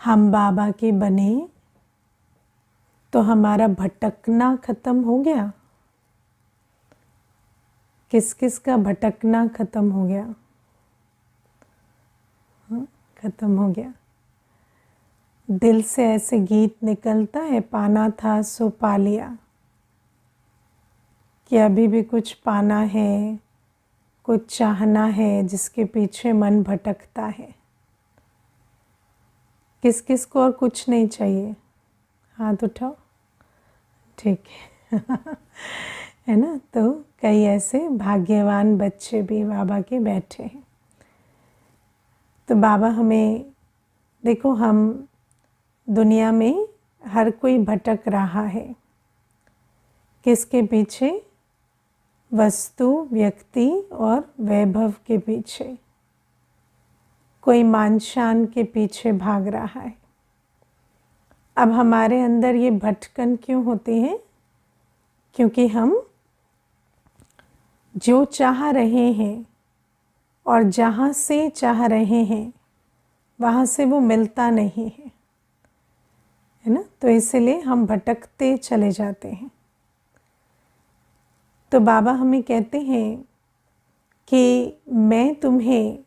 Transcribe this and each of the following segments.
हम बाबा के बने तो हमारा भटकना खत्म हो गया। किस किस का भटकना खत्म हो गया? खत्म हो गया। दिल से ऐसे गीत निकलता है, पाना था सो पा लिया, कि अभी भी कुछ पाना है, कुछ चाहना है जिसके पीछे मन भटकता है। किस किस को और कुछ नहीं चाहिए? हाथ उठाओ। ठीक है है ना। तो कई ऐसे भाग्यवान बच्चे भी बाबा के बैठे हैं। तो बाबा हमें, देखो, हम दुनिया में हर कोई भटक रहा है। किसके पीछे? वस्तु, व्यक्ति और वैभव के पीछे। कोई मान शान के पीछे भाग रहा है। अब हमारे अंदर ये भटकन क्यों होती है? क्योंकि हम जो चाह रहे हैं और जहाँ से चाह रहे हैं वहाँ से वो मिलता नहीं है ना। तो इसलिए हम भटकते चले जाते हैं। तो बाबा हमें कहते हैं कि मैं तुम्हें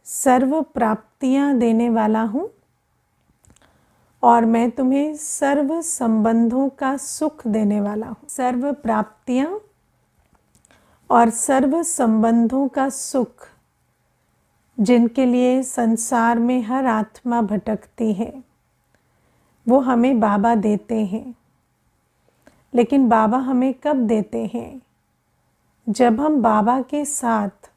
सर्व प्राप्तियाँ देने वाला हूँ और मैं तुम्हें सर्व संबंधों का सुख देने वाला हूँ। सर्व प्राप्तियाँ और सर्व संबंधों का सुख, जिनके लिए संसार में हर आत्मा भटकती है, वो हमें बाबा देते हैं। लेकिन बाबा हमें कब देते हैं? जब हम बाबा के साथ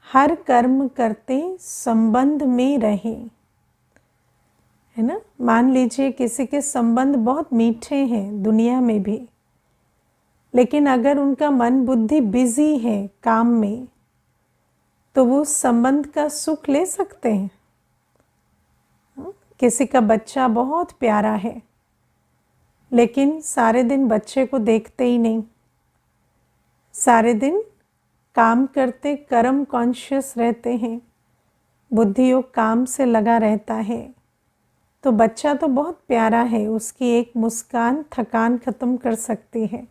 हर कर्म करते संबंध में रहें, है ना। मान लीजिए किसी के संबंध बहुत मीठे हैं दुनिया में भी, लेकिन अगर उनका मन बुद्धि बिजी है काम में, तो वो संबंध का सुख ले सकते हैं। किसी का बच्चा बहुत प्यारा है, लेकिन सारे दिन बच्चे को देखते ही नहीं, सारे दिन काम करते कर्म कॉन्शियस रहते हैं, बुद्धि योग काम से लगा रहता है, तो बच्चा तो बहुत प्यारा है, उसकी एक मुस्कान थकान खत्म कर सकती है,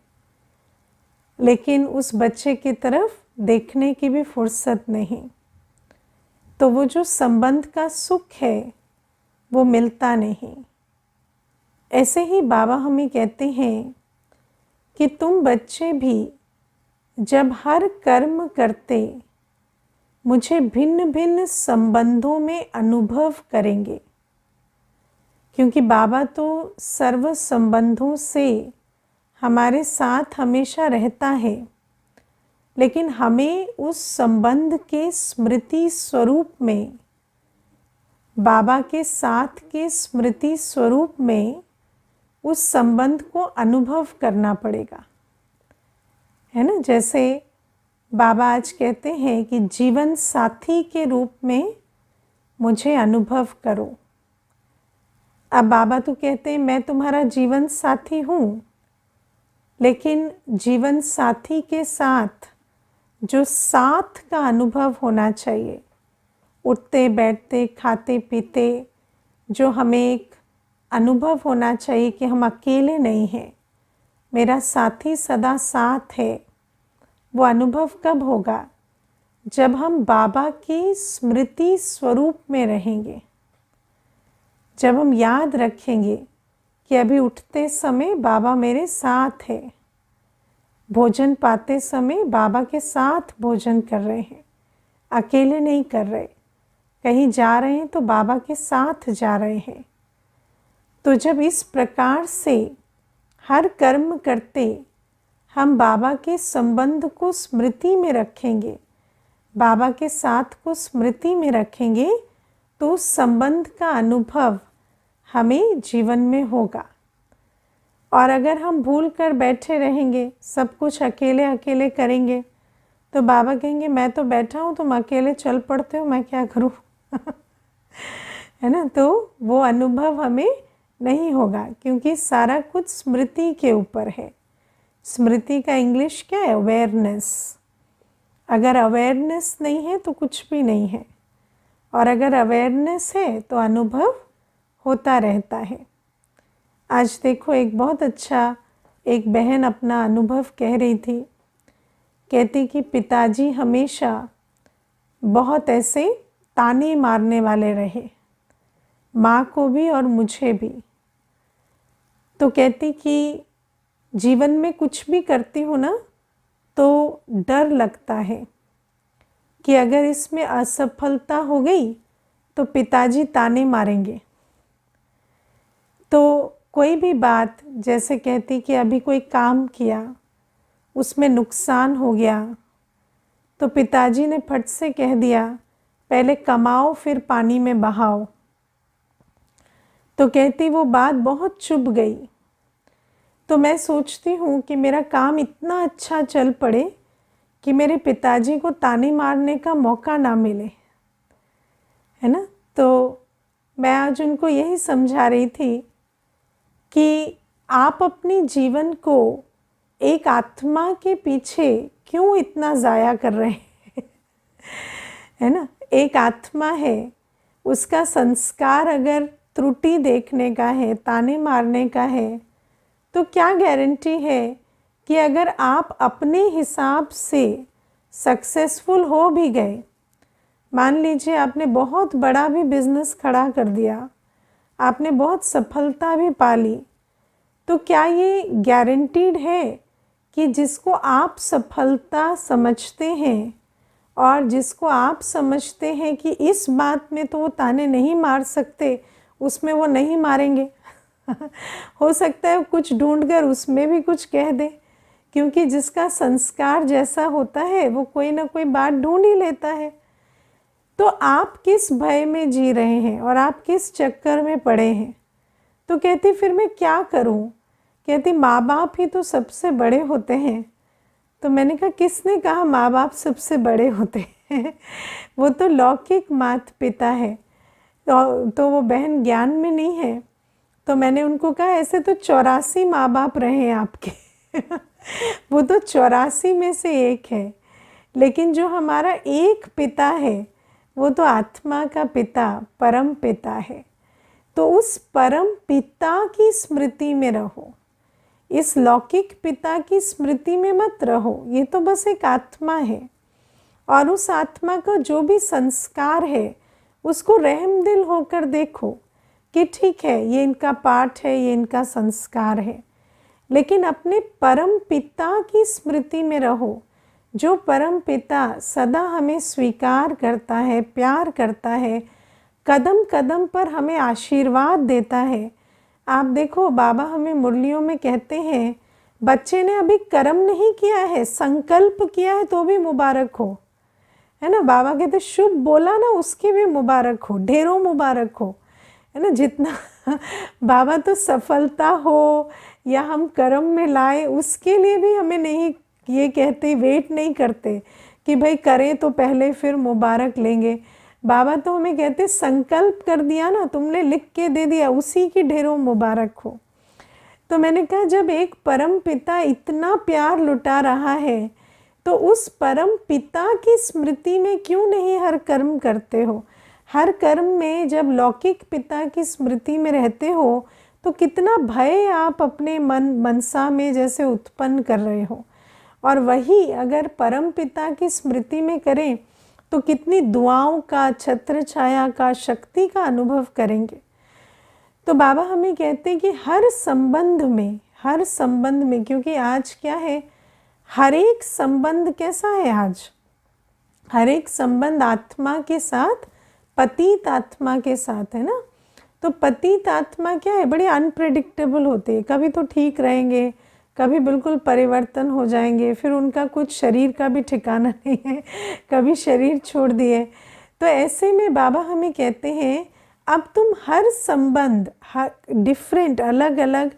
लेकिन उस बच्चे की तरफ देखने की भी फुर्सत नहीं। तो वो जो संबंध का सुख है वो मिलता नहीं। ऐसे ही बाबा हमें कहते हैं कि तुम बच्चे भी जब हर कर्म करते मुझे भिन्न भिन्न संबंधों में अनुभव करेंगे, क्योंकि बाबा तो सर्व संबंधों से हमारे साथ हमेशा रहता है, लेकिन हमें उस संबंध के स्मृति स्वरूप में, बाबा के साथ के स्मृति स्वरूप में उस संबंध को अनुभव करना पड़ेगा, है ना। जैसे बाबा आज कहते हैं कि जीवन साथी के रूप में मुझे अनुभव करो। अब बाबा तो कहते हैं मैं तुम्हारा जीवन साथी हूँ, लेकिन जीवन साथी के साथ जो साथ का अनुभव होना चाहिए, उठते बैठते खाते पीते जो हमें एक अनुभव होना चाहिए कि हम अकेले नहीं हैं, मेरा साथी सदा साथ है, वो अनुभव कब होगा? जब हम बाबा की स्मृति स्वरूप में रहेंगे, जब हम याद रखेंगे कि अभी उठते समय बाबा मेरे साथ है, भोजन पाते समय बाबा के साथ भोजन कर रहे हैं, अकेले नहीं कर रहे, कहीं जा रहे हैं तो बाबा के साथ जा रहे हैं। तो जब इस प्रकार से हर कर्म करते हम बाबा के संबंध को स्मृति में रखेंगे, बाबा के साथ को स्मृति में रखेंगे, तो उस संबंध का अनुभव हमें जीवन में होगा। और अगर हम भूल कर बैठे रहेंगे, सब कुछ अकेले अकेले करेंगे, तो बाबा कहेंगे मैं तो बैठा हूँ, तुम अकेले चल पड़ते हो, मैं क्या करूँ है ना। तो वो अनुभव हमें नहीं होगा, क्योंकि सारा कुछ स्मृति के ऊपर है। स्मृति का इंग्लिश क्या है? अवेयरनेस। अगर अवेयरनेस नहीं है तो कुछ भी नहीं है, और अगर अवेयरनेस है तो अनुभव होता रहता है। आज देखो एक बहुत अच्छा एक बहन अपना अनुभव कह रही थी। कहती कि पिताजी हमेशा बहुत ऐसे ताने मारने वाले रहे, माँ को भी और मुझे भी। तो कहती कि जीवन में कुछ भी करती हूँ ना तो डर लगता है कि अगर इसमें असफलता हो गई तो पिताजी ताने मारेंगे। तो कोई भी बात, जैसे कहती कि अभी कोई काम किया उसमें नुकसान हो गया तो पिताजी ने फट से कह दिया पहले कमाओ फिर पानी में बहाओ। तो कहती वो बात बहुत चुभ गई। तो मैं सोचती हूँ कि मेरा काम इतना अच्छा चल पड़े कि मेरे पिताजी को ताने मारने का मौका ना मिले, है ना। तो मैं आज उनको यही समझा रही थी कि आप अपने जीवन को एक आत्मा के पीछे क्यों इतना ज़ाया कर रहे हैं है ना। एक आत्मा है, उसका संस्कार अगर त्रुटि देखने का है, ताने मारने का है, तो क्या गारंटी है कि अगर आप अपने हिसाब से सक्सेसफुल हो भी गए, मान लीजिए आपने बहुत बड़ा भी बिजनेस खड़ा कर दिया, आपने बहुत सफलता भी पा ली, तो क्या ये गारंटीड है कि जिसको आप सफलता समझते हैं और जिसको आप समझते हैं कि इस बात में तो वो ताने नहीं मार सकते, उसमें वो नहीं मारेंगे हो सकता है कुछ ढूंढकर उसमें भी कुछ कह दे, क्योंकि जिसका संस्कार जैसा होता है वो कोई ना कोई बात ढूंढ ही लेता है। तो आप किस भय में जी रहे हैं और आप किस चक्कर में पड़े हैं। तो कहती फिर मैं क्या करूं। कहती माँ बाप ही तो सबसे बड़े होते हैं। तो मैंने कहा किसने कहा माँ बाप सबसे बड़े होते हैं वो तो लौकिक माता पिता है। तो वो बहन ज्ञान में नहीं है। तो मैंने उनको कहा ऐसे तो 84 माँ बाप रहे हैं आपके वो तो 84 में से एक है, लेकिन जो हमारा एक पिता है वो तो आत्मा का पिता, परम पिता है। तो उस परम पिता की स्मृति में रहो, इस लौकिक पिता की स्मृति में मत रहो। ये तो बस एक आत्मा है और उस आत्मा का जो भी संस्कार है उसको रहम दिल होकर देखो कि ठीक है ये इनका पाठ है, ये इनका संस्कार है, लेकिन अपने परम पिता की स्मृति में रहो। जो परम पिता सदा हमें स्वीकार करता है, प्यार करता है, कदम कदम पर हमें आशीर्वाद देता है। आप देखो बाबा हमें मुरलियों में कहते हैं बच्चे ने अभी कर्म नहीं किया है, संकल्प किया है तो भी मुबारक हो, है ना। बाबा कहते शुभ बोला ना उसकी भी मुबारक हो, ढेरों मुबारक हो, है ना। जितना बाबा तो सफलता हो या हम कर्म में लाए उसके लिए भी हमें नहीं ये कहते, वेट नहीं करते कि भाई करें तो पहले फिर मुबारक लेंगे। बाबा तो हमें कहते संकल्प कर दिया ना तुमने, लिख के दे दिया, उसी की ढेरों मुबारक हो। तो मैंने कहा जब एक परम पिता इतना प्यार लुटा रहा है तो उस परम पिता की स्मृति में क्यों नहीं हर कर्म करते हो। हर कर्म में जब लौकिक पिता की स्मृति में रहते हो तो कितना भय आप अपने मनसा में जैसे उत्पन्न कर रहे हो, और वही अगर परम पिता की स्मृति में करें तो कितनी दुआओं का, छत्र छाया का, शक्ति का अनुभव करेंगे। तो बाबा हमें कहते हैं कि हर संबंध में, क्योंकि आज क्या है, हर एक संबंध कैसा है आज, हर एक संबंध आत्मा के साथ, पतित आत्मा के साथ, है ना। तो पतित आत्मा क्या है, बड़ी अनप्रेडिक्टेबल होती है। कभी तो ठीक रहेंगे, कभी बिल्कुल परिवर्तन हो जाएंगे, फिर उनका कुछ शरीर का भी ठिकाना नहीं है, कभी शरीर छोड़ दिए। तो ऐसे में बाबा हमें कहते हैं अब तुम हर संबंध, हर डिफरेंट, अलग अलग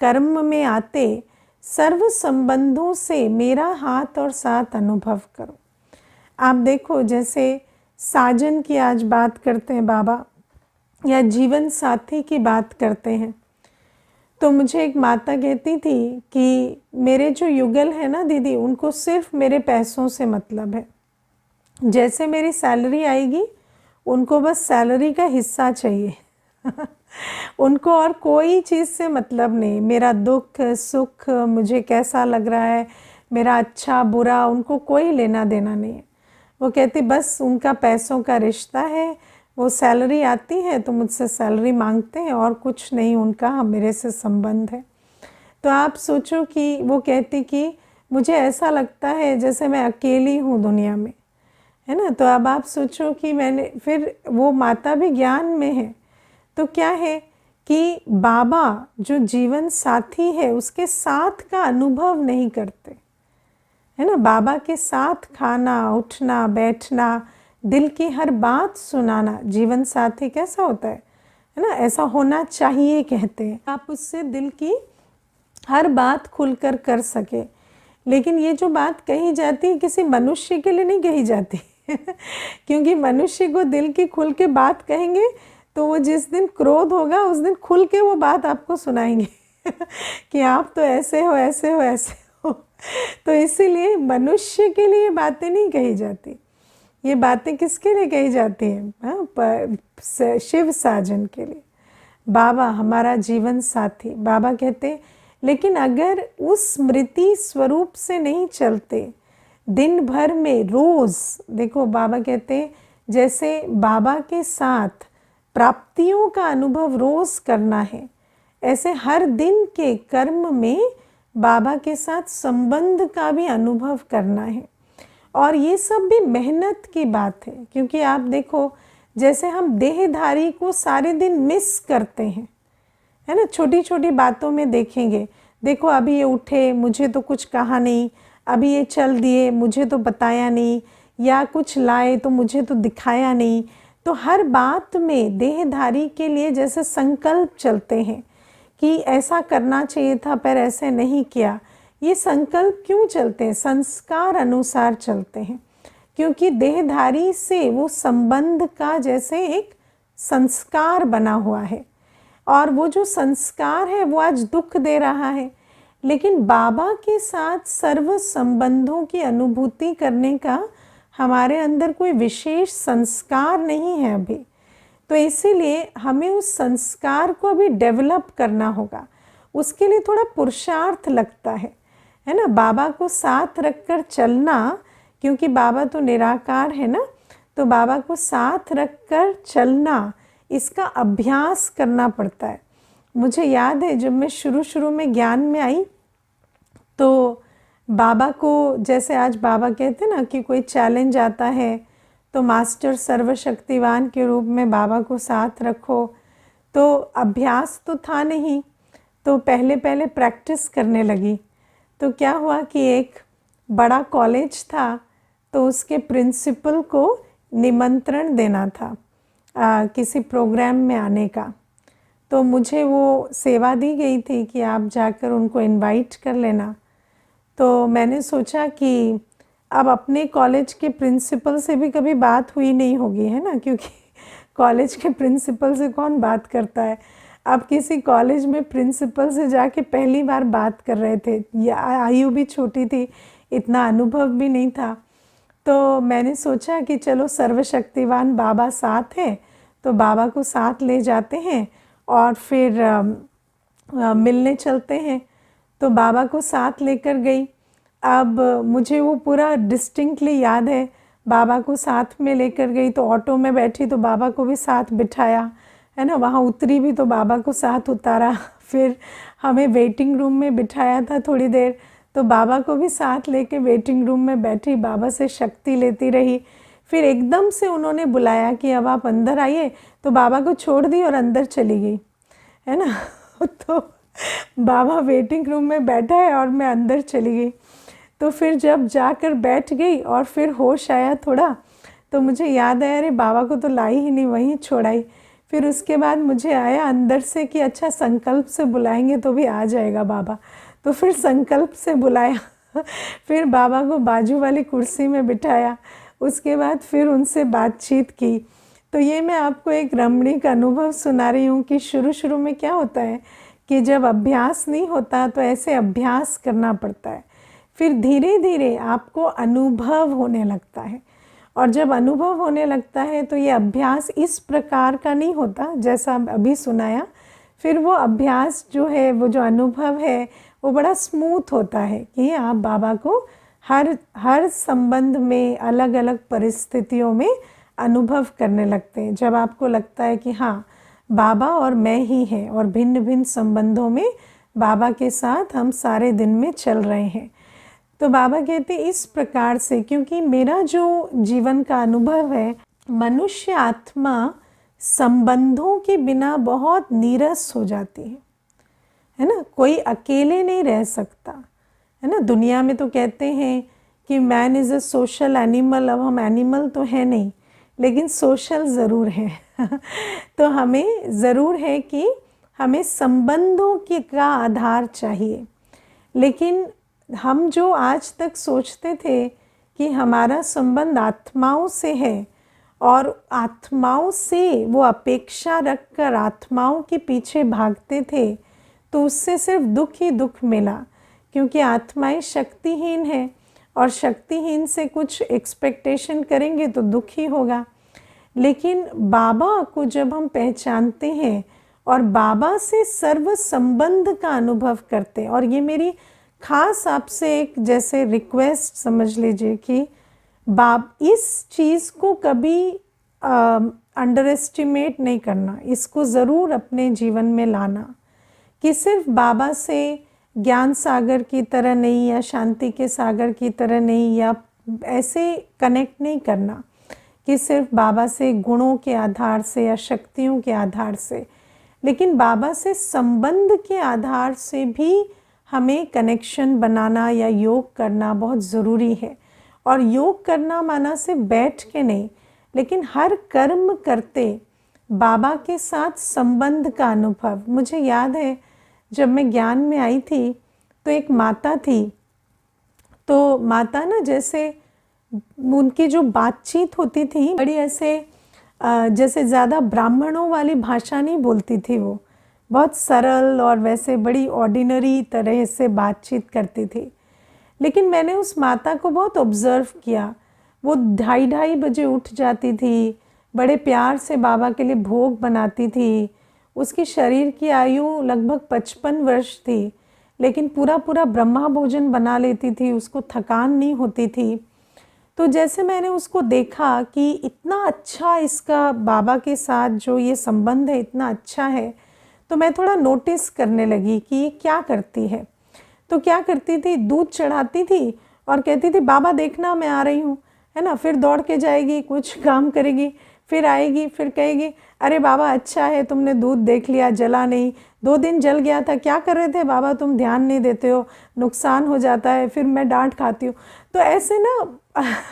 कर्म में आते सर्व संबंधों से मेरा हाथ और साथ अनुभव करो। आप देखो जैसे साजन की आज बात करते हैं बाबा, या जीवन साथी की बात करते हैं, तो मुझे एक माता कहती थी कि मेरे जो युगल है ना दीदी, उनको सिर्फ मेरे पैसों से मतलब है। जैसे मेरी सैलरी आएगी उनको बस सैलरी का हिस्सा चाहिए उनको और कोई चीज़ से मतलब नहीं, मेरा दुख सुख, मुझे कैसा लग रहा है, मेरा अच्छा बुरा, उनको कोई लेना देना नहीं है। वो कहती बस उनका पैसों का रिश्ता है, वो सैलरी आती है तो मुझसे सैलरी मांगते हैं, और कुछ नहीं उनका मेरे से संबंध है। तो आप सोचो कि वो कहती कि मुझे ऐसा लगता है जैसे मैं अकेली हूँ दुनिया में, है ना। तो अब आप सोचो कि मैंने, फिर वो माता भी ज्ञान में है, तो क्या है कि बाबा जो जीवन साथी है उसके साथ का अनुभव नहीं करते, है ना। बाबा के साथ खाना उठना बैठना, दिल की हर बात सुनाना, जीवन साथी कैसा होता है ना, ऐसा होना चाहिए कहते हैं। आप उससे दिल की हर बात खुलकर कर सके। लेकिन ये जो बात कही जाती है किसी मनुष्य के लिए नहीं कही जाती क्योंकि मनुष्य को दिल की खुल के बात कहेंगे तो वो जिस दिन क्रोध होगा उस दिन खुल के वो बात आपको सुनाएंगे कि आप तो ऐसे हो ऐसे हो ऐसे हो। तो इसीलिए मनुष्य के लिए बातें नहीं कही जाती, ये बातें किसके लिए कही जाती हैं? हाँ, शिव साजन के लिए। बाबा हमारा जीवन साथी, बाबा कहते लेकिन अगर उस स्मृति स्वरूप से नहीं चलते, दिन भर में रोज़, देखो बाबा कहते जैसे बाबा के साथ प्राप्तियों का अनुभव रोज़ करना है, ऐसे हर दिन के कर्म में बाबा के साथ संबंध का भी अनुभव करना है। और ये सब भी मेहनत की बात है, क्योंकि आप देखो जैसे हम देहधारी को सारे दिन मिस करते हैं, है ना। छोटी छोटी बातों में देखेंगे, देखो अभी ये उठे मुझे तो कुछ कहा नहीं, अभी ये चल दिए मुझे तो बताया नहीं, या कुछ लाए तो मुझे तो दिखाया नहीं। तो हर बात में देहधारी के लिए जैसे संकल्प चलते हैं कि ऐसा करना चाहिए था पर ऐसे नहीं किया। ये संकल्प क्यों चलते हैं? संस्कार अनुसार चलते हैं, क्योंकि देहधारी से वो संबंध का जैसे एक संस्कार बना हुआ है, और वो जो संस्कार है वो आज दुख दे रहा है। लेकिन बाबा के साथ सर्व संबंधों की अनुभूति करने का हमारे अंदर कोई विशेष संस्कार नहीं है अभी, तो इसीलिए हमें उस संस्कार को अभी डेवलप करना होगा। उसके लिए थोड़ा पुरुषार्थ लगता है ना। बाबा को साथ रखकर चलना, क्योंकि बाबा तो निराकार है ना, तो बाबा को साथ रखकर चलना, इसका अभ्यास करना पड़ता है। मुझे याद है जब मैं शुरू में ज्ञान में आई तो बाबा को, जैसे आज बाबा कहते ना कि कोई चैलेंज आता है तो मास्टर सर्वशक्तिवान के रूप में बाबा को साथ रखो। तो अभ्यास तो था नहीं, तो पहले प्रैक्टिस करने लगी। तो क्या हुआ कि एक बड़ा कॉलेज था, तो उसके प्रिंसिपल को निमंत्रण देना था किसी प्रोग्राम में आने का। तो मुझे वो सेवा दी गई थी कि आप जाकर उनको इनवाइट कर लेना। तो मैंने सोचा कि अब अपने कॉलेज के प्रिंसिपल से भी कभी बात हुई नहीं होगी, है ना, क्योंकि कॉलेज के प्रिंसिपल से कौन बात करता है। अब किसी कॉलेज में प्रिंसिपल से जाके पहली बार बात कर रहे थे, या आयु भी छोटी थी, इतना अनुभव भी नहीं था। तो मैंने सोचा कि चलो सर्वशक्तिवान बाबा साथ हैं, तो बाबा को साथ ले जाते हैं और फिर मिलने चलते हैं। तो बाबा को साथ लेकर गई। अब मुझे वो पूरा डिस्टिंक्टली याद है, बाबा को साथ में लेकर गई तो ऑटो में बैठी तो बाबा को भी साथ बिठाया, है ना। वहाँ उतरी भी तो बाबा को साथ उतारा। फिर हमें वेटिंग रूम में बिठाया था थोड़ी देर, तो बाबा को भी साथ लेके वेटिंग रूम में बैठी, बाबा से शक्ति लेती रही। फिर एकदम से उन्होंने बुलाया कि अब आप अंदर आइए, तो बाबा को छोड़ दी और अंदर चली गई, है ना। तो बाबा वेटिंग रूम में बैठा है और मैं अंदर चली गई। तो फिर जब जाकर बैठ गई और फिर होश आया थोड़ा, तो मुझे याद आया अरे बाबा को तो लाई ही नहीं, वहीं छोड़ाई। फिर उसके बाद मुझे आया अंदर से कि अच्छा संकल्प से बुलाएंगे तो भी आ जाएगा बाबा। तो फिर संकल्प से बुलाया फिर बाबा को बाजू वाली कुर्सी में बिठाया, उसके बाद फिर उनसे बातचीत की। तो ये मैं आपको एक रमणीक अनुभव सुना रही हूँ कि शुरू में क्या होता है कि जब अभ्यास नहीं होता तो ऐसे अभ्यास करना पड़ता है, फिर धीरे धीरे आपको अनुभव होने लगता है। और जब अनुभव होने लगता है तो ये अभ्यास इस प्रकार का नहीं होता जैसा अभी सुनाया। फिर वो अभ्यास जो है, वो जो अनुभव है, वो बड़ा स्मूथ होता है कि आप बाबा को हर संबंध में, अलग अलग परिस्थितियों में अनुभव करने लगते हैं। जब आपको लगता है कि हाँ, बाबा और मैं ही हैं और भिन्न भिन्न संबंधों में बाबा के साथ हम सारे दिन में चल रहे हैं। तो बाबा कहते इस प्रकार से, क्योंकि मेरा जो जीवन का अनुभव है, मनुष्य आत्मा संबंधों के बिना बहुत नीरस हो जाती है ना। कोई अकेले नहीं रह सकता, है ना। दुनिया में तो कहते हैं कि man is a social animal. अब हम एनिमल तो है नहीं, लेकिन सोशल ज़रूर है। तो हमें ज़रूर है कि हमें संबंधों के का आधार चाहिए। लेकिन हम जो आज तक सोचते थे कि हमारा संबंध आत्माओं से है और आत्माओं से वो अपेक्षा रखकर आत्माओं के पीछे भागते थे, तो उससे सिर्फ दुख ही दुख मिला, क्योंकि आत्माएं शक्तिहीन है और शक्तिहीन से कुछ एक्सपेक्टेशन करेंगे तो दुख ही होगा। लेकिन बाबा को जब हम पहचानते हैं और बाबा से सर्व संबंध का अनुभव करते हैं, और ये मेरी खास आपसे एक जैसे रिक्वेस्ट समझ लीजिए कि इस चीज़ को कभी अंडर एस्टिमेट नहीं करना, इसको ज़रूर अपने जीवन में लाना कि सिर्फ बाबा से ज्ञान सागर की तरह नहीं, या शांति के सागर की तरह नहीं, या ऐसे कनेक्ट नहीं करना कि सिर्फ बाबा से गुणों के आधार से या शक्तियों के आधार से, लेकिन बाबा से संबंध के आधार से भी हमें कनेक्शन बनाना या योग करना बहुत ज़रूरी है। और योग करना माना से बैठ के नहीं, लेकिन हर कर्म करते बाबा के साथ संबंध का अनुभव। मुझे याद है जब मैं ज्ञान में आई थी तो एक माता थी, तो माता ना जैसे उनकी जो बातचीत होती थी बड़ी ऐसे जैसे ज़्यादा ब्राह्मणों वाली भाषा नहीं बोलती थी, वो बहुत सरल और वैसे बड़ी ऑर्डिनरी तरह से बातचीत करती थी। लेकिन मैंने उस माता को बहुत ऑब्ज़र्व किया। वो 2:30 बजे उठ जाती थी, बड़े प्यार से बाबा के लिए भोग बनाती थी। उसकी शरीर की आयु लगभग 55 वर्ष थी, लेकिन पूरा पूरा ब्रह्मा भोजन बना लेती थी, उसको थकान नहीं होती थी। तो जैसे मैंने उसको देखा कि इतना अच्छा इसका बाबा के साथ जो ये संबंध है इतना अच्छा है, तो मैं थोड़ा नोटिस करने लगी कि ये क्या करती है। तो क्या करती थी, दूध चढ़ाती थी और कहती थी बाबा देखना मैं आ रही हूँ, है ना। फिर दौड़ के जाएगी, कुछ काम करेगी, फिर आएगी, फिर कहेगी अरे बाबा अच्छा है तुमने दूध देख लिया, जला नहीं, 2 दिन जल गया था, क्या कर रहे थे बाबा, तुम ध्यान नहीं देते हो, नुकसान हो जाता है, फिर मैं डांट खाती हूँ। तो ऐसे ना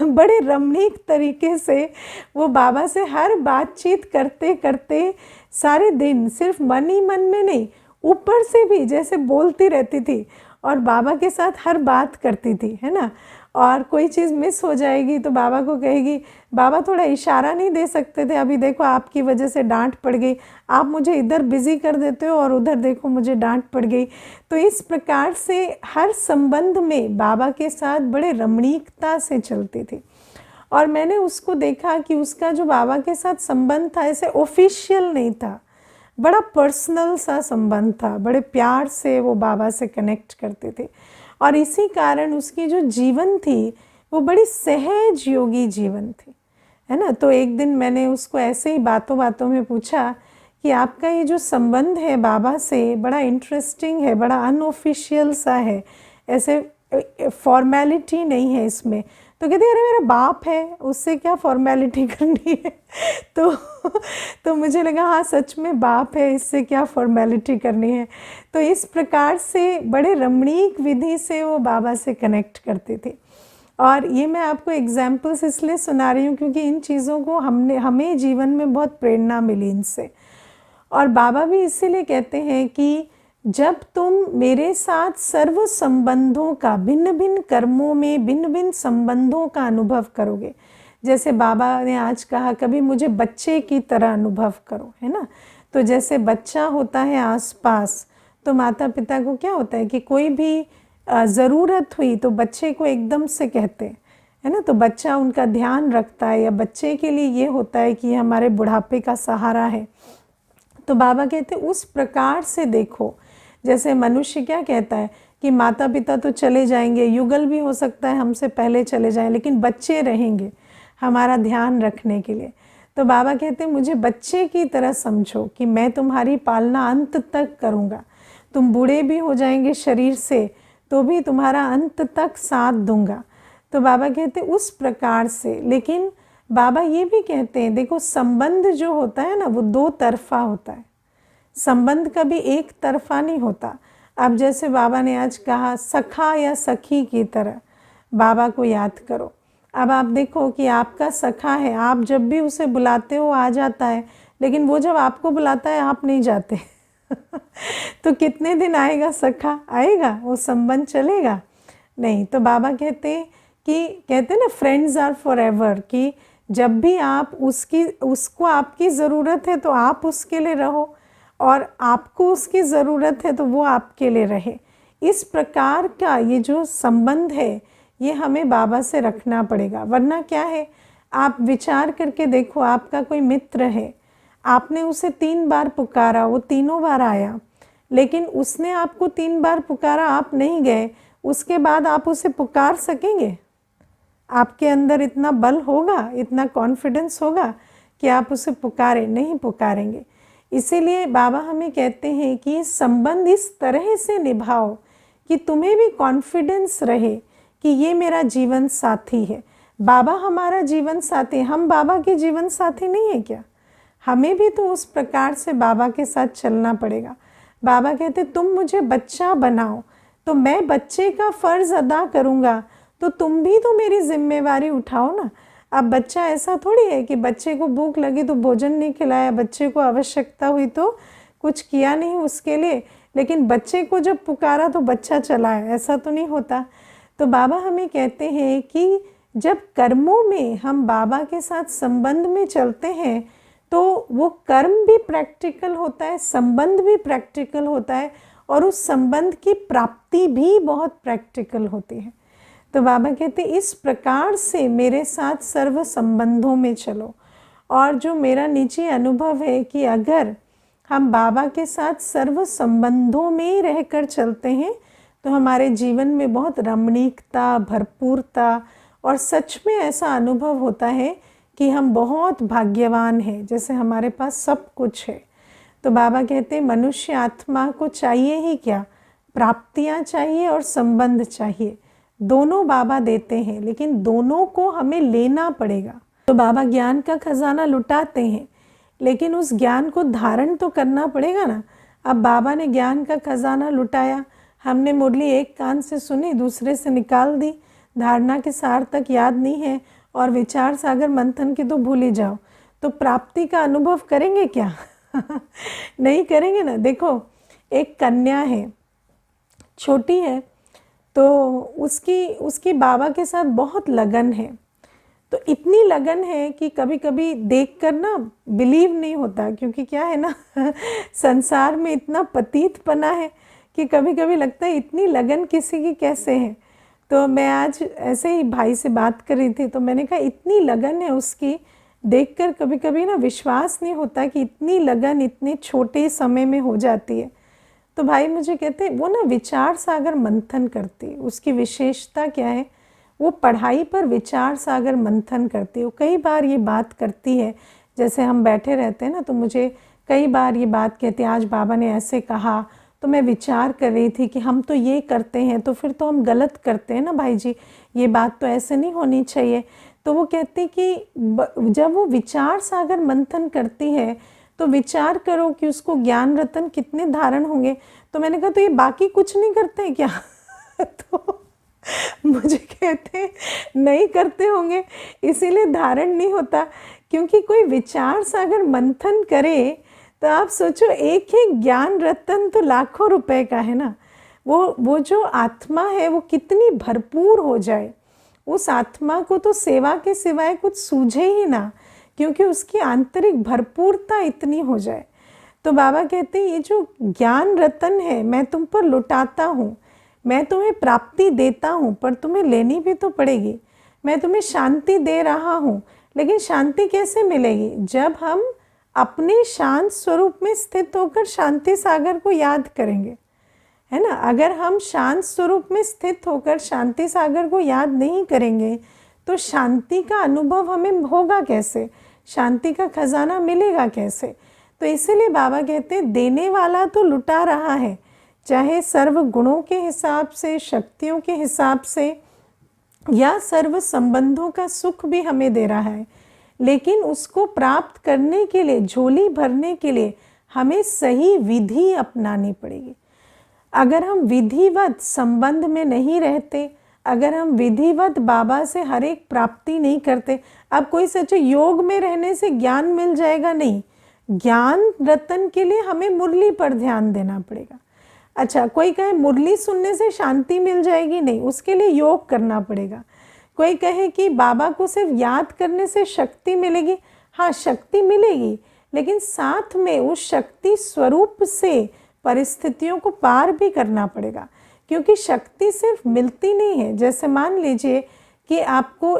बड़े रमणीक तरीके से वो बाबा से हर बातचीत करते करते सारे दिन सिर्फ मन ही मन में नहीं, ऊपर से भी जैसे बोलती रहती थी और बाबा के साथ हर बात करती थी, है ना। और कोई चीज़ मिस हो जाएगी तो बाबा को कहेगी बाबा थोड़ा इशारा नहीं दे सकते थे, अभी देखो आपकी वजह से डांट पड़ गई, आप मुझे इधर बिज़ी कर देते हो और उधर देखो मुझे डांट पड़ गई। तो इस प्रकार से हर संबंध में बाबा के साथ बड़े रमणीकता से चलती थी। और मैंने उसको देखा कि उसका जो बाबा के साथ संबंध था ऐसे ऑफिशियल नहीं था, बड़ा पर्सनल सा संबंध था, बड़े प्यार से वो बाबा से कनेक्ट करते थे। और इसी कारण उसकी जो जीवन थी वो बड़ी सहज योगी जीवन थी, है ना। तो एक दिन मैंने उसको ऐसे ही बातों बातों में पूछा कि आपका ये जो संबंध है बाबा से बड़ा इंटरेस्टिंग है, बड़ा अनऑफिशियल सा है, ऐसे फॉर्मेलिटी नहीं है इसमें। तो कहती अरे मेरा बाप है, उससे क्या फॉर्मेलिटी करनी है। तो मुझे लगा हाँ सच में बाप है, इससे क्या फॉर्मेलिटी करनी है। तो इस प्रकार से बड़े रमणीक विधि से वो बाबा से कनेक्ट करती थी। और ये मैं आपको एग्जाम्पल्स इसलिए सुना रही हूँ क्योंकि इन चीज़ों को हमें जीवन में बहुत प्रेरणा मिली इनसे। और बाबा भी इसीलिए कहते हैं कि जब तुम मेरे साथ सर्व संबंधों का, भिन्न भिन्न कर्मों में भिन्न भिन्न संबंधों का अनुभव करोगे, जैसे बाबा ने आज कहा कभी मुझे बच्चे की तरह अनुभव करो, है ना। तो जैसे बच्चा होता है आसपास, तो माता पिता को क्या होता है कि कोई भी ज़रूरत हुई तो बच्चे को एकदम से कहते हैं, है ना। तो बच्चा उनका ध्यान रखता है, या बच्चे के लिए ये होता है कि हमारे बुढ़ापे का सहारा है। तो बाबा कहते उस प्रकार से देखो। जैसे मनुष्य क्या कहता है कि माता पिता तो चले जाएंगे, युगल भी हो सकता है हमसे पहले चले जाएं, लेकिन बच्चे रहेंगे हमारा ध्यान रखने के लिए। तो बाबा कहते हैं मुझे बच्चे की तरह समझो कि मैं तुम्हारी पालना अंत तक करूँगा। तुम बूढ़े भी हो जाएंगे शरीर से तो भी तुम्हारा अंत तक साथ दूंगा। तो बाबा कहते हैं उस प्रकार से। लेकिन बाबा ये भी कहते हैं देखो, संबंध जो होता है ना वो दो तरफा होता है, संबंध कभी एक तरफा नहीं होता। अब जैसे बाबा ने आज कहा सखा या सखी की तरह बाबा को याद करो। अब आप देखो कि आपका सखा है, आप जब भी उसे बुलाते हो आ जाता है, लेकिन वो जब आपको बुलाता है आप नहीं जाते तो कितने दिन आएगा सखा? आएगा? वो संबंध चलेगा नहीं। तो बाबा कहते हैं ना फ्रेंड्स आर फॉर एवर, कि जब भी आप उसको आपकी ज़रूरत है तो आप उसके लिए रहो, और आपको उसकी ज़रूरत है तो वो आपके लिए रहे। इस प्रकार का ये जो संबंध है ये हमें बाबा से रखना पड़ेगा। वरना क्या है, आप विचार करके देखो, आपका कोई मित्र है, आपने उसे 3 बार पुकारा, वो तीनों बार आया, लेकिन उसने आपको 3 बार पुकारा, आप नहीं गए, उसके बाद आप उसे पुकार सकेंगे? आपके अंदर इतना बल होगा, इतना कॉन्फिडेंस होगा कि आप उसे पुकारें? नहीं पुकारेंगे। इसीलिए बाबा हमें कहते हैं कि संबंध इस तरह से निभाओ कि तुम्हें भी कॉन्फिडेंस रहे कि ये मेरा जीवन साथी है। बाबा हमारा जीवन साथी, हम बाबा के जीवन साथी नहीं है क्या? हमें भी तो उस प्रकार से बाबा के साथ चलना पड़ेगा। बाबा कहते तुम मुझे बच्चा बनाओ तो मैं बच्चे का फ़र्ज़ अदा करूँगा, तो तुम भी तो मेरी जिम्मेवारी उठाओ ना। अब बच्चा ऐसा थोड़ी है कि बच्चे को भूख लगी तो भोजन नहीं खिलाया, बच्चे को आवश्यकता हुई तो कुछ किया नहीं उसके लिए, लेकिन बच्चे को जब पुकारा तो बच्चा चला है, ऐसा तो नहीं होता। तो बाबा हमें कहते हैं कि जब कर्मों में हम बाबा के साथ संबंध में चलते हैं तो वो कर्म भी प्रैक्टिकल होता है, संबंध भी प्रैक्टिकल होता है, और उस संबंध की प्राप्ति भी बहुत प्रैक्टिकल होती है। तो बाबा कहते इस प्रकार से मेरे साथ सर्व संबंधों में चलो। और जो मेरा निजी अनुभव है कि अगर हम बाबा के साथ सर्व संबंधों में ही रहकर चलते हैं तो हमारे जीवन में बहुत रमणीकता, भरपूरता, और सच में ऐसा अनुभव होता है कि हम बहुत भाग्यवान हैं, जैसे हमारे पास सब कुछ है। तो बाबा कहते हैं मनुष्य आत्मा को चाहिए ही क्या? प्राप्तियां चाहिए और संबंध चाहिए। दोनों बाबा देते हैं, लेकिन दोनों को हमें लेना पड़ेगा। तो बाबा ज्ञान का खजाना लुटाते हैं, लेकिन उस ज्ञान को धारण तो करना पड़ेगा ना। अब बाबा ने ज्ञान का खजाना लुटाया, हमने मुरली एक कान से सुनी, दूसरे से निकाल दी, धारणा के सार तक याद नहीं है, और विचार सागर मंथन की तो भूल ही जाओ, तो प्राप्ति का अनुभव करेंगे क्या? नहीं करेंगे ना। देखो एक कन्या है, छोटी है, तो उसकी बाबा के साथ बहुत लगन है। तो इतनी लगन है कि कभी कभी देखकर ना बिलीव नहीं होता, क्योंकि क्या है ना संसार में इतना पतितपना है कि कभी कभी लगता है इतनी लगन किसी की कैसे है। तो मैं आज ऐसे ही भाई से बात कर रही थी, तो मैंने कहा इतनी लगन है उसकी, देखकर कभी कभी ना विश्वास नहीं होता कि इतनी लगन इतने छोटे समय में हो जाती है। तो भाई मुझे कहते वो ना विचार सागर मंथन करती है। उसकी विशेषता क्या है? वो पढ़ाई पर विचार सागर मंथन करती है। वो कई बार ये बात करती है, जैसे हम बैठे रहते हैं ना, तो मुझे कई बार ये बात कहती है आज बाबा ने ऐसे कहा, तो मैं विचार कर रही थी कि हम तो ये करते हैं तो फिर तो हम गलत करते हैं ना भाई जी, ये बात तो ऐसे नहीं होनी चाहिए। तो वो कहती कि जब वो विचार सागर मंथन करती है तो विचार करो कि उसको ज्ञान रतन कितने धारण होंगे। तो मैंने कहा तो ये बाकी कुछ नहीं करते क्या? तो मुझे कहते नहीं करते होंगे, इसीलिए धारण नहीं होता। क्योंकि कोई विचार सागर मंथन करे तो आप सोचो एक ही ज्ञान रतन तो लाखों रुपए का है ना। वो जो आत्मा है वो कितनी भरपूर हो जाए, उस आत्मा को तो सेवा के सिवाय कुछ सूझे ही ना, क्योंकि उसकी आंतरिक भरपूरता इतनी हो जाए। तो बाबा कहते हैं ये जो ज्ञान रतन है मैं तुम पर लुटाता हूँ, मैं तुम्हें प्राप्ति देता हूँ, पर तुम्हें लेनी भी तो पड़ेगी। मैं तुम्हें शांति दे रहा हूँ, लेकिन शांति कैसे मिलेगी? जब हम अपने शांत स्वरूप में स्थित होकर शांति सागर को याद करेंगे, है ना। अगर हम शांत स्वरूप में स्थित होकर शांति सागर को याद नहीं करेंगे तो शांति का अनुभव हमें होगा कैसे, शांति का खजाना मिलेगा कैसे? तो इसीलिए बाबा कहते हैं देने वाला तो लुटा रहा है, चाहे सर्व गुणों के हिसाब से, शक्तियों के हिसाब से, या सर्व संबंधों का सुख भी हमें दे रहा है, लेकिन उसको प्राप्त करने के लिए, झोली भरने के लिए हमें सही विधि अपनानी पड़ेगी। अगर हम विधिवत संबंध में नहीं रहते, अगर हम विधिवत बाबा से हर एक प्राप्ति नहीं करते, अब कोई सच्चे योग में रहने से ज्ञान मिल जाएगा? नहीं, ज्ञान रतन के लिए हमें मुरली पर ध्यान देना पड़ेगा। अच्छा, कोई कहे मुरली सुनने से शांति मिल जाएगी? नहीं, उसके लिए योग करना पड़ेगा। कोई कहे कि बाबा को सिर्फ याद करने से शक्ति मिलेगी, हाँ शक्ति मिलेगी, लेकिन साथ में उस शक्ति स्वरूप से परिस्थितियों को पार भी करना पड़ेगा, क्योंकि शक्ति सिर्फ मिलती नहीं है। जैसे मान लीजिए कि आपको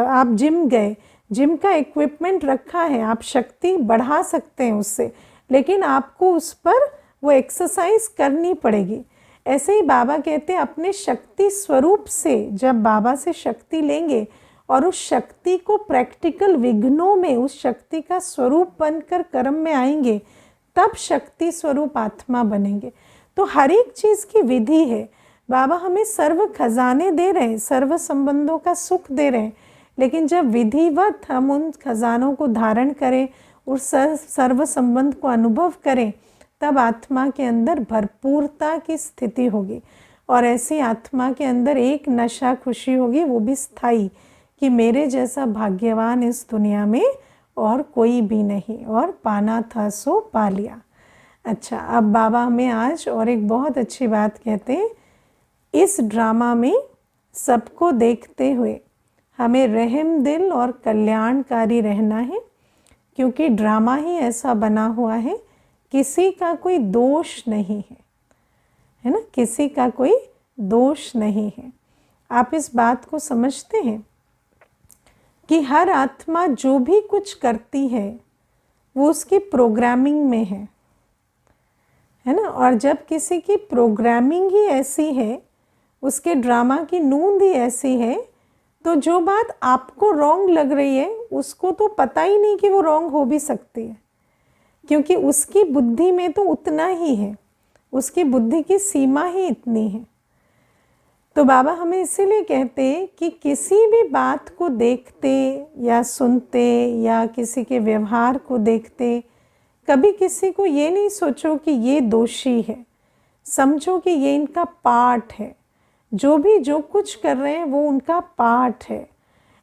आप जिम गए, जिम का इक्विपमेंट रखा है, आप शक्ति बढ़ा सकते हैं उससे, लेकिन आपको उस पर वो एक्सरसाइज करनी पड़ेगी। ऐसे ही बाबा कहते हैं अपने शक्ति स्वरूप से जब बाबा से शक्ति लेंगे और उस शक्ति को प्रैक्टिकल विघ्नों में उस शक्ति का स्वरूप बनकर कर्म में आएंगे, तब शक्ति स्वरूप आत्मा बनेंगे। तो हर एक चीज़ की विधि है। बाबा हमें सर्व खजाने दे रहे हैं, सर्व संबंधों का सुख दे रहे हैं, लेकिन जब विधिवत हम उन खजानों को धारण करें, उस सर्व संबंध को अनुभव करें, तब आत्मा के अंदर भरपूरता की स्थिति होगी। और ऐसी आत्मा के अंदर एक नशा खुशी होगी, वो भी स्थायी, कि मेरे जैसा भाग्यवान इस दुनिया में और कोई भी नहीं, और पाना था सो पा लिया। अच्छा, अब बाबा हमें आज और एक बहुत अच्छी बात कहते हैं, इस ड्रामा में सबको देखते हुए हमें रहम दिल और कल्याणकारी रहना है, क्योंकि ड्रामा ही ऐसा बना हुआ है, किसी का कोई दोष नहीं है ना, किसी का कोई दोष नहीं है। आप इस बात को समझते हैं कि हर आत्मा जो भी कुछ करती है वो उसकी प्रोग्रामिंग में है ना। और जब किसी की प्रोग्रामिंग ही ऐसी है, उसके ड्रामा की नूंद ही ऐसी है, तो जो बात आपको रॉन्ग लग रही है उसको तो पता ही नहीं कि वो रॉन्ग हो भी सकती है, क्योंकि उसकी बुद्धि में तो उतना ही है, उसकी बुद्धि की सीमा ही इतनी है। तो बाबा हमें इसीलिए कहते हैं कि किसी भी बात को देखते या सुनते या किसी के व्यवहार को देखते, कभी किसी को ये नहीं सोचो कि ये दोषी है, समझो कि ये इनका पार्ट है, जो कुछ कर रहे हैं वो उनका पार्ट है।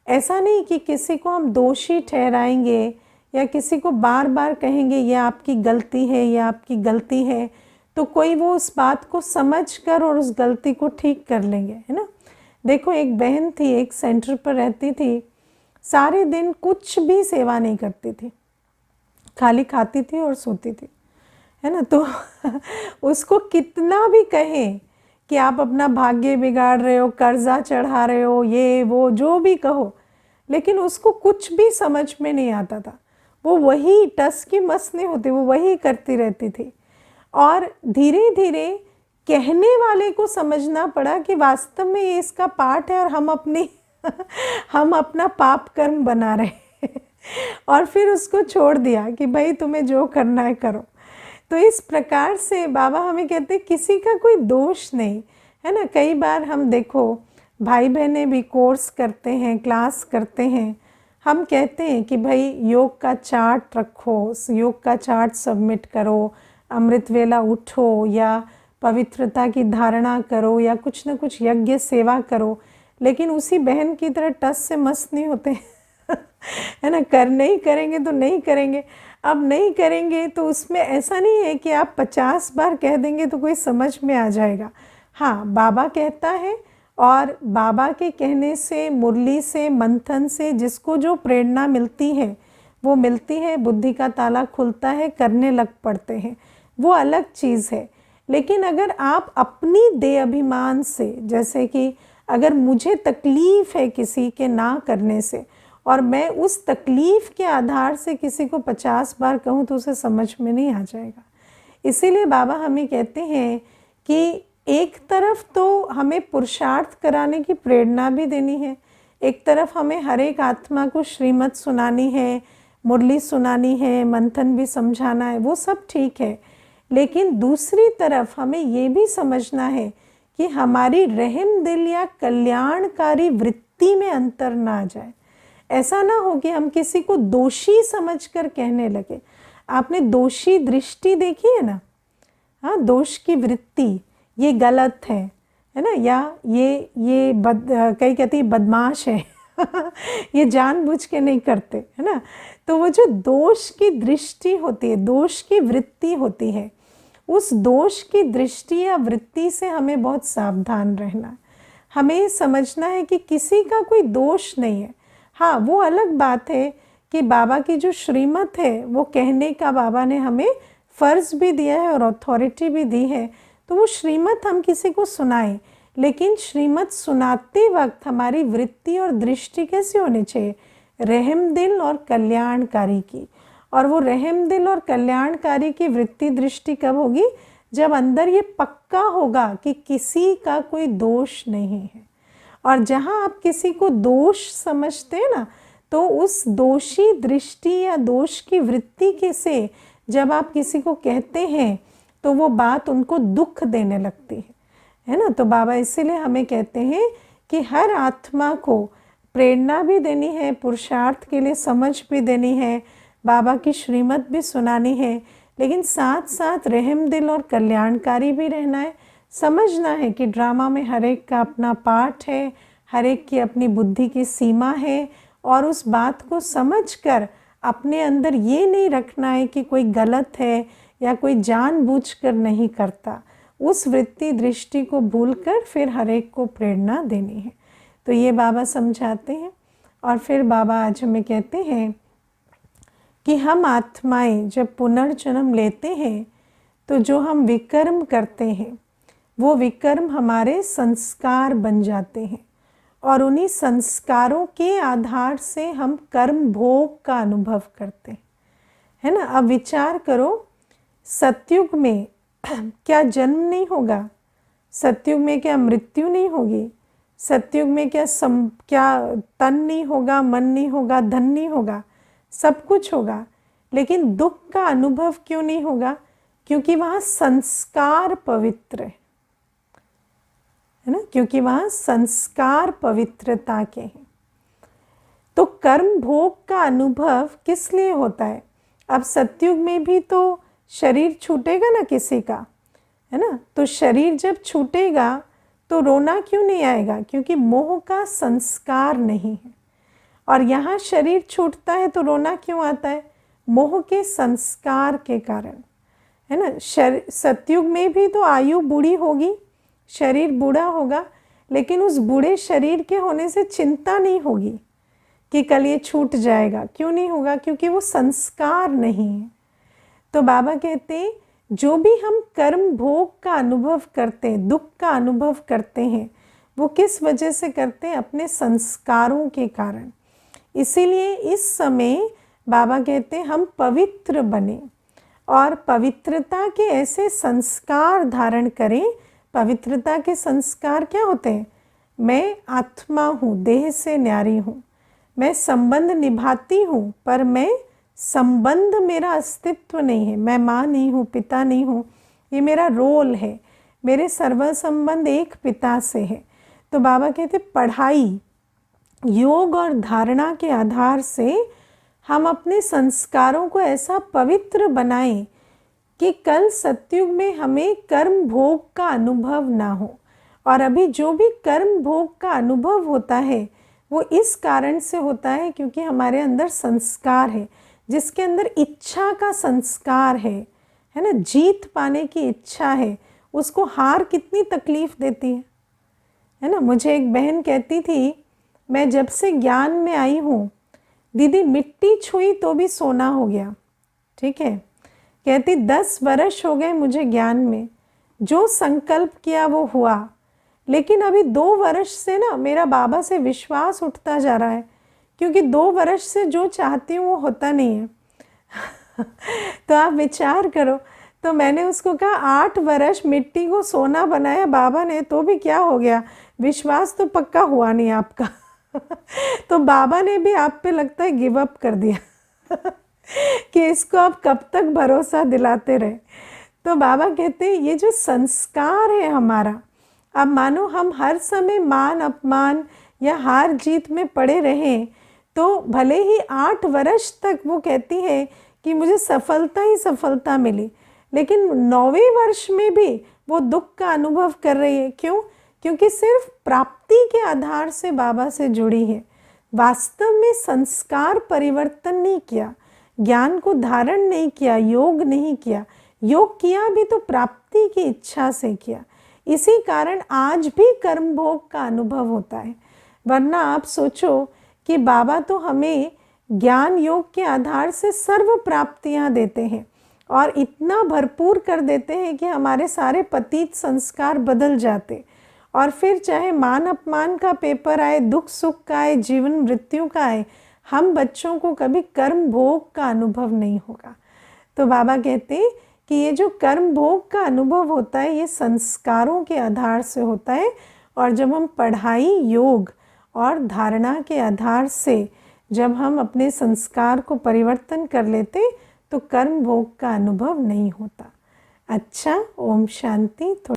ऐसा नहीं कि किसी को हम दोषी ठहराएंगे या किसी को बार बार कहेंगे ये आपकी गलती है, ये आपकी गलती है, तो कोई वो उस बात को समझ कर और उस गलती को ठीक कर लेंगे, है ना। देखो, एक बहन थी, एक सेंटर पर रहती थी, सारे दिन कुछ भी सेवा नहीं करती थी, खाली खाती थी और सोती थी, है ना। तो उसको कितना भी कहें कि आप अपना भाग्य बिगाड़ रहे हो, कर्जा चढ़ा रहे हो, ये वो जो भी कहो, लेकिन उसको कुछ भी समझ में नहीं आता था। वो वही टस की मस नहीं होती, वो वही करती रहती थी। और धीरे धीरे कहने वाले को समझना पड़ा कि वास्तव में ये इसका पार्ट है और हम अपना पाप कर्म बना रहे हैं। और फिर उसको छोड़ दिया कि भाई तुम्हें जो करना है करो। तो इस प्रकार से बाबा हमें कहते हैं किसी का कोई दोष नहीं, है ना। कई बार हम देखो, भाई बहनें भी कोर्स करते हैं, क्लास करते हैं, हम कहते हैं कि भाई योग का चार्ट रखो, योग का चार्ट सबमिट करो, अमृत वेला उठो या पवित्रता की धारणा करो या कुछ न कुछ यज्ञ सेवा करो, लेकिन उसी बहन की तरह टस से मस नहीं होते है ना। नहीं करेंगे तो नहीं करेंगे। अब नहीं करेंगे तो उसमें ऐसा नहीं है कि आप 50 बार कह देंगे तो कोई समझ में आ जाएगा। हाँ, बाबा कहता है और बाबा के कहने से, मुरली से, मंथन से जिसको जो प्रेरणा मिलती है वो मिलती है, बुद्धि का ताला खुलता है, करने लग पड़ते हैं, वो अलग चीज़ है। लेकिन अगर आप अपनी देह अभिमान से, जैसे कि अगर मुझे तकलीफ़ है किसी के ना करने से और मैं उस तकलीफ़ के आधार से किसी को 50 बार कहूँ तो उसे समझ में नहीं आ जाएगा। इसीलिए बाबा हमें कहते हैं कि एक तरफ तो हमें पुरुषार्थ कराने की प्रेरणा भी देनी है, एक तरफ हमें हर एक आत्मा को श्रीमद् सुनानी है, मुरली सुनानी है, मंथन भी समझाना है, वो सब ठीक है। लेकिन दूसरी तरफ हमें ये भी समझना है कि हमारी रहम दिल या कल्याणकारी वृत्ति में अंतर ना आ जाए। ऐसा ना हो कि हम किसी को दोषी समझकर कहने लगे। आपने दोषी दृष्टि देखी है ना? हाँ, दोष की वृत्ति, ये गलत है ना? या ये कई कहती है बदमाश है ये जानबूझ के नहीं करते, है ना? तो वो जो दोष की दृष्टि होती है, दोष की वृत्ति होती है, उस दोष की दृष्टि या वृत्ति से हमें बहुत सावधान रहना है। हमें समझना है कि किसी का कोई दोष नहीं है। हाँ, वो अलग बात है कि बाबा की जो श्रीमत है वो कहने का बाबा ने हमें फ़र्ज़ भी दिया है और अथॉरिटी भी दी है, तो वो श्रीमत हम किसी को सुनाएं। लेकिन श्रीमत सुनाते वक्त हमारी वृत्ति और दृष्टि कैसी होनी चाहिए? रहम दिल और कल्याणकारी की। और वो रहम दिल और कल्याणकारी की वृत्ति दृष्टि कब होगी? जब अंदर ये पक्का होगा कि किसी का कोई दोष नहीं है। और जहाँ आप किसी को दोष समझते हैं ना, तो उस दोषी दृष्टि या दोष की वृत्ति के से जब आप किसी को कहते हैं तो वो बात उनको दुख देने लगती है ना? तो बाबा इसीलिए हमें कहते हैं कि हर आत्मा को प्रेरणा भी देनी है, पुरुषार्थ के लिए समझ भी देनी है, बाबा की श्रीमत भी सुनानी है, लेकिन साथ साथ रहम दिल और कल्याणकारी भी रहना है। समझना है कि ड्रामा में हर एक का अपना पार्ट है, हर एक की अपनी बुद्धि की सीमा है, और उस बात को समझकर अपने अंदर ये नहीं रखना है कि कोई गलत है या कोई जानबूझकर नहीं करता। उस वृत्ति दृष्टि को भूलकर फिर हर एक को प्रेरणा देनी है। तो ये बाबा समझाते हैं। और फिर बाबा आज हमें कहते हैं कि हम आत्माएं जब पुनर्जन्म लेते हैं तो जो हम विकर्म करते हैं वो विकर्म हमारे संस्कार बन जाते हैं, और उन्हीं संस्कारों के आधार से हम कर्म भोग का अनुभव करते हैं, है ना? अब विचार करो, सतयुग में क्या जन्म नहीं होगा? सतयुग में क्या मृत्यु नहीं होगी? सतयुग में क्या तन नहीं होगा, मन नहीं होगा, धन नहीं होगा? सब कुछ होगा, लेकिन दुख का अनुभव क्यों नहीं होगा? क्योंकि वहाँ संस्कार पवित्र है ना? क्योंकि वहाँ संस्कार पवित्रता के हैं। तो कर्म भोग का अनुभव किस लिए होता है? अब सतयुग में भी तो शरीर छूटेगा ना किसी का, है ना? तो शरीर जब छूटेगा तो रोना क्यों नहीं आएगा? क्योंकि मोह का संस्कार नहीं है। और यहाँ शरीर छूटता है तो रोना क्यों आता है? मोह के संस्कार के कारण, है ना? सतयुग में भी तो आयु बूढ़ी होगी, शरीर बूढ़ा होगा, लेकिन उस बूढ़े शरीर के होने से चिंता नहीं होगी कि कल ये छूट जाएगा। क्यों नहीं होगा? क्योंकि वो संस्कार नहीं है। तो बाबा कहते हैं जो भी हम कर्म भोग का अनुभव करते हैं, दुख का अनुभव करते हैं, वो किस वजह से करते हैं? अपने संस्कारों के कारण। इसीलिए इस समय बाबा कहते हैं हम पवित्र बने और पवित्रता के ऐसे संस्कार धारण करें। पवित्रता के संस्कार क्या होते हैं? मैं आत्मा हूँ, देह से न्यारी हूँ, मैं संबंध निभाती हूँ, पर मैं संबंध मेरा अस्तित्व नहीं है, मैं माँ नहीं हूँ, पिता नहीं हूँ, ये मेरा रोल है, मेरे सर्व संबंध एक पिता से है। तो बाबा कहते पढ़ाई, योग और धारणा के आधार से हम अपने संस्कारों को ऐसा पवित्र बनाएं कि कल सतयुग में हमें कर्म भोग का अनुभव ना हो। और अभी जो भी कर्म भोग का अनुभव होता है वो इस कारण से होता है क्योंकि हमारे अंदर संस्कार है, जिसके अंदर इच्छा का संस्कार है ना? जीत पाने की इच्छा है, उसको हार कितनी तकलीफ देती है ना? मुझे एक बहन कहती थी, मैं जब से ज्ञान में आई हूँ दीदी, मिट्टी छुई तो भी सोना हो गया। ठीक है, कहती 10 वर्ष हो गए मुझे ज्ञान में, जो संकल्प किया वो हुआ, लेकिन अभी 2 वर्ष से ना मेरा बाबा से विश्वास उठता जा रहा है, क्योंकि 2 वर्ष से जो चाहती हूँ वो होता नहीं है। तो आप विचार करो, तो मैंने उसको कहा 8 वर्ष मिट्टी को सोना बनाया बाबा ने, तो भी क्या हो गया, विश्वास तो पक्का हुआ नहीं आपका। तो बाबा ने भी आप पे लगता है गिव अप कर दिया कि इसको आप कब तक भरोसा दिलाते रहे। तो बाबा कहते हैं ये जो संस्कार है हमारा, अब मानो हम हर समय मान अपमान या हार जीत में पड़े रहें, तो भले ही 8 वर्ष तक वो कहती है कि मुझे सफलता ही सफलता मिली, लेकिन 9वें वर्ष में भी वो दुख का अनुभव कर रही है। क्यों? क्योंकि सिर्फ प्राप्ति के आधार से बाबा से जुड़ी है, वास्तव में संस्कार परिवर्तन नहीं किया, ज्ञान को धारण नहीं किया, योग नहीं किया। योग किया भी तो प्राप्ति की इच्छा से किया, इसी कारण आज भी कर्म भोग का अनुभव होता है। वरना आप सोचो कि बाबा तो हमें ज्ञान योग के आधार से सर्व प्राप्तियां देते हैं और इतना भरपूर कर देते हैं कि हमारे सारे पतित संस्कार बदल जाते, और फिर चाहे मान अपमान का पेपर आए, दुख सुख का आए, जीवन मृत्यु का आए, हम बच्चों को कभी कर्म भोग का अनुभव नहीं होगा। तो बाबा कहते हैं कि ये जो कर्म भोग का अनुभव होता है ये संस्कारों के आधार से होता है, और जब हम पढ़ाई, योग और धारणा के आधार से जब हम अपने संस्कार को परिवर्तन कर लेते तो कर्म भोग का अनुभव नहीं होता। अच्छा, ओम शांति।